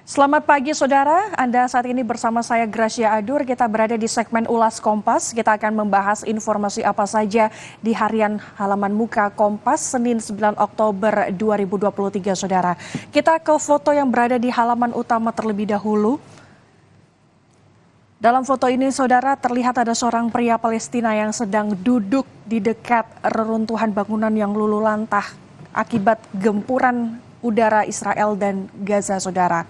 Selamat pagi saudara, Anda saat ini bersama saya Gracia Adur, kita berada di segmen Ulas Kompas. Kita akan membahas informasi apa saja di harian halaman muka Kompas Senin 9 Oktober 2023 saudara. Kita ke foto yang berada di halaman utama terlebih dahulu. Dalam foto ini saudara terlihat ada seorang pria Palestina yang sedang duduk di dekat reruntuhan bangunan yang luluh lantah akibat gempuran udara Israel dan Gaza saudara.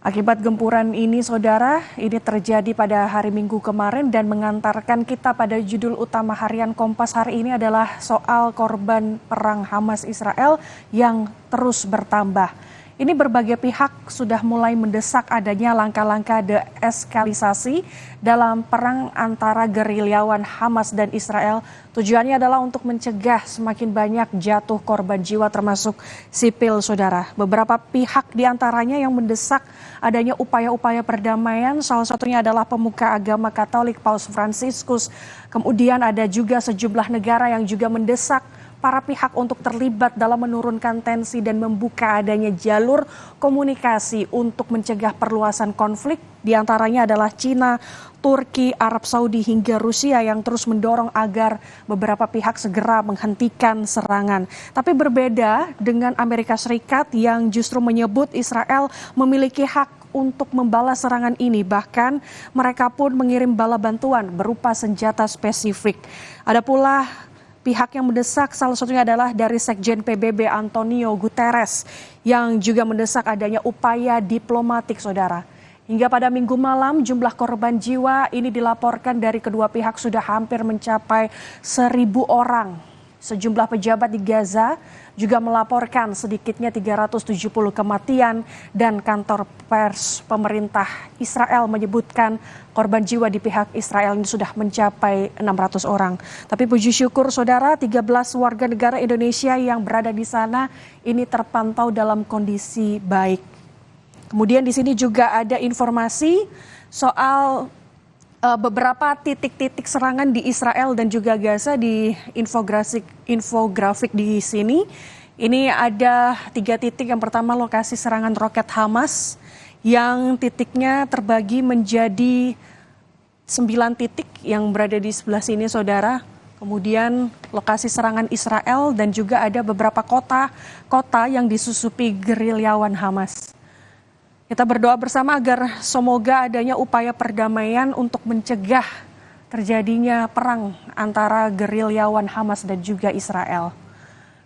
Akibat gempuran ini saudara, ini terjadi pada hari Minggu kemarin dan mengantarkan kita pada judul utama harian Kompas hari ini adalah soal korban perang Hamas Israel yang terus bertambah. Ini berbagai pihak sudah mulai mendesak adanya langkah-langkah deeskalisasi dalam perang antara gerilyawan Hamas dan Israel. Tujuannya adalah untuk mencegah semakin banyak jatuh korban jiwa termasuk sipil saudara. Beberapa pihak diantaranya yang mendesak adanya upaya-upaya perdamaian, salah satunya adalah pemuka agama Katolik Paus Fransiskus. Kemudian ada juga sejumlah negara yang juga mendesak para pihak untuk terlibat dalam menurunkan tensi dan membuka adanya jalur komunikasi untuk mencegah perluasan konflik. Di antaranya adalah Cina, Turki, Arab Saudi hingga Rusia yang terus mendorong agar beberapa pihak segera menghentikan serangan. Tapi berbeda dengan Amerika Serikat yang justru menyebut Israel memiliki hak untuk membalas serangan ini. Bahkan mereka pun mengirim bala bantuan berupa senjata spesifik. Ada pula pihak yang mendesak, salah satunya adalah dari Sekjen PBB Antonio Guterres yang juga mendesak adanya upaya diplomatik saudara. Hingga pada Minggu malam jumlah korban jiwa ini dilaporkan dari kedua pihak sudah hampir mencapai 1.000 orang. Sejumlah pejabat di Gaza juga melaporkan sedikitnya 370 kematian dan kantor pers pemerintah Israel menyebutkan korban jiwa di pihak Israel ini sudah mencapai 600 orang. Tapi puji syukur saudara, 13 warga negara Indonesia yang berada di sana ini terpantau dalam kondisi baik. Kemudian di sini juga ada informasi soal beberapa titik-titik serangan di Israel dan juga Gaza di infografik di sini. Ini ada 3 titik. Yang pertama lokasi serangan roket Hamas yang titiknya terbagi menjadi 9 titik yang berada di sebelah sini saudara. Kemudian lokasi serangan Israel dan juga ada beberapa kota yang disusupi gerilyawan Hamas. Kita berdoa bersama agar semoga adanya upaya perdamaian untuk mencegah terjadinya perang antara gerilyawan Hamas dan juga Israel.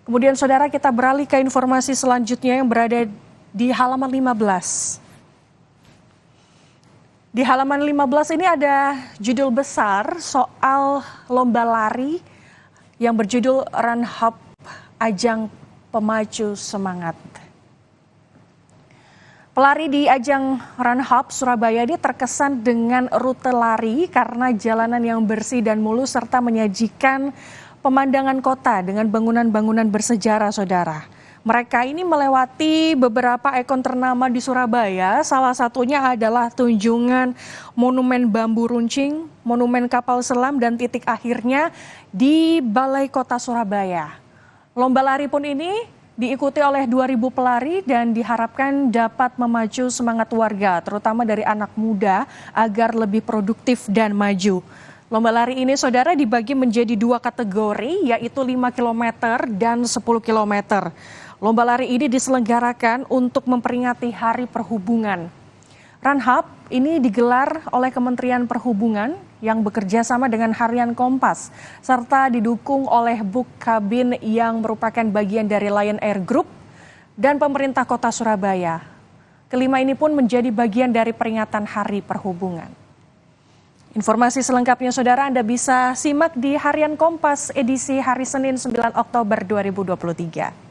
Kemudian saudara kita beralih ke informasi selanjutnya yang berada di halaman 15. Di halaman 15 ini ada judul besar soal lomba lari yang berjudul Run Hub Ajang Pemacu Semangat. Pelari di ajang Run Hub Surabaya ini terkesan dengan rute lari karena jalanan yang bersih dan mulus serta menyajikan pemandangan kota dengan bangunan-bangunan bersejarah saudara. Mereka ini melewati beberapa ikon ternama di Surabaya, salah satunya adalah Tunjungan Monumen Bambu Runcing, Monumen Kapal Selam dan titik akhirnya di Balai Kota Surabaya. Lomba lari pun ini diikuti oleh 2.000 pelari dan diharapkan dapat memacu semangat warga, terutama dari anak muda agar lebih produktif dan maju. Lomba lari ini saudara dibagi menjadi 2 kategori, yaitu 5 km dan 10 km. Lomba lari ini diselenggarakan untuk memperingati Hari Perhubungan. Run Hub ini digelar oleh Kementerian Perhubungan yang bekerja sama dengan Harian Kompas, serta didukung oleh Buk Kabin yang merupakan bagian dari Lion Air Group dan pemerintah kota Surabaya. Kelima ini pun menjadi bagian dari peringatan Hari Perhubungan. Informasi selengkapnya saudara Anda bisa simak di Harian Kompas edisi hari Senin 9 Oktober 2023.